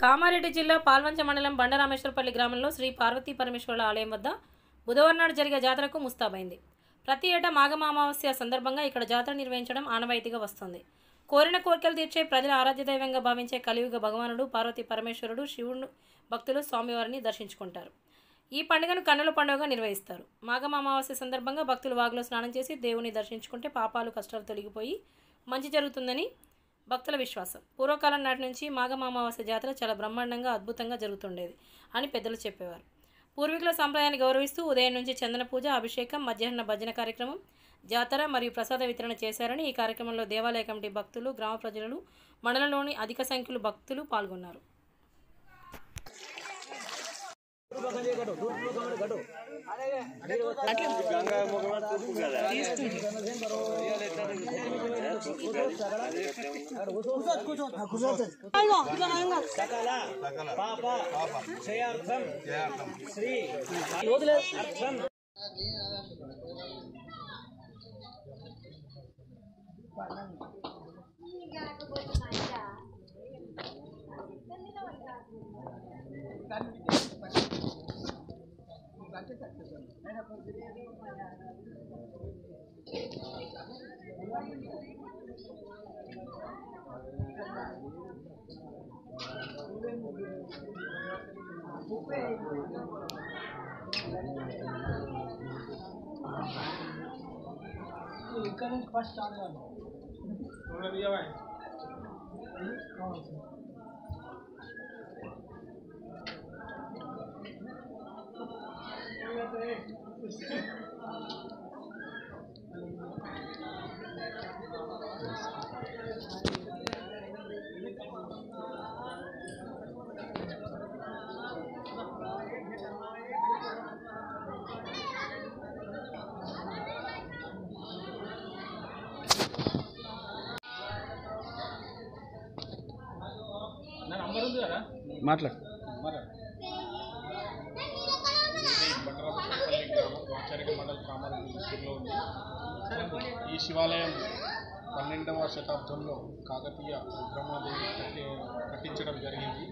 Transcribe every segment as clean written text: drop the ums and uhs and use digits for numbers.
కామారెడ్డి జిల్లా పాల్వంచ మండలం బండరామేశ్వరపల్లి గ్రామంలో శ్రీ పార్వతీ పరమేశ్వరుల ఆలయం వద్ద బుధవారం నాడు జరిగే జాతరకు ముస్తాబైంది. ప్రతి ఏటా మాఘ అమావాస్య సందర్భంగా ఇక్కడ జాతర నిర్వహించడం ఆనవాయితీగా వస్తుంది. కోరిన కోరికలు తీర్చే ప్రజల ఆరాధ్య దైవంగా భావించే కలియుగ భగవానుడు పార్వతీ పరమేశ్వరుడు శివుడు భక్తులు స్వామివారిని దర్శించుకుంటారు. ఈ పండుగను కన్నుల పండుగగా నిర్వహిస్తారు. మాఘ అమావాస్య సందర్భంగా భక్తులు వాగులో స్నానం చేసి దేవుని దర్శించుకుంటే పాపాలు కష్టాలు తొలగిపోయి మంచి జరుగుతుందని భక్తుల విశ్వాసం. పూర్వకాలం నాటి నుంచి మాఘ అమావాస్య జాతర చాలా బ్రహ్మాండంగా అద్భుతంగా జరుగుతుండేది అని పెద్దలు చెప్పేవారు. పూర్వీకుల సంప్రదాయాన్ని గౌరవిస్తూ ఉదయం నుంచి చందన పూజ, అభిషేకం, మధ్యాహ్న భజన కార్యక్రమం, జాతర మరియు ప్రసాద వితరణ చేశారని ఈ కార్యక్రమంలో దేవాలయ కమిటీ భక్తులు, గ్రామ ప్రజలు, మండలంలోని అధిక సంఖ్యలో భక్తులు పాల్గొన్నారు. ఇక్కడ నుంచి ఫస్ట్ స్టార్ట్ కాదు మాట్లాడు. బండరామేశ్వరపల్లి గ్రామం వాచారిక మండల కామారెడ్డి డిస్ట్రిక్ట్లో ఉంది. ఈ శివాలయం 12వ శతాబ్దంలో కాకతీయ రుద్రమాదేవి కట్టించడం జరిగింది.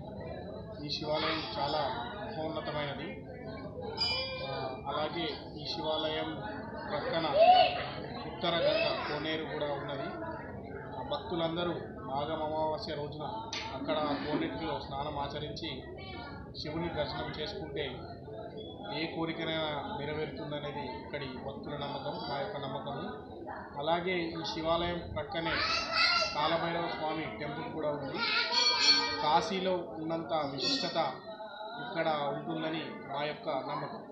ఈ శివాలయం చాలా మహోన్నతమైనది. అలాగే ఈ శివాలయం ప్రక్కన ఉత్తర గంగ కోనేరు కూడా ఉన్నది. భక్తులందరూ మాఘ అమావాస్య రోజున అక్కడ కోనేటిలో స్నానం ఆచరించి శివుని దర్శనం చేసుకుంటే ఏ కోరికనైనా నెరవేరుతుందనేది ఇక్కడి భక్తుల నమ్మకం, మా యొక్క నమ్మకము. అలాగే ఈ శివాలయం ప్రక్కనే కాలభైరవ స్వామి టెంపుల్ కూడా ఉంది. కాశీలో ఉన్నంత విశిష్టత ఇక్కడ ఉంటుందని మా యొక్క నమ్మకం.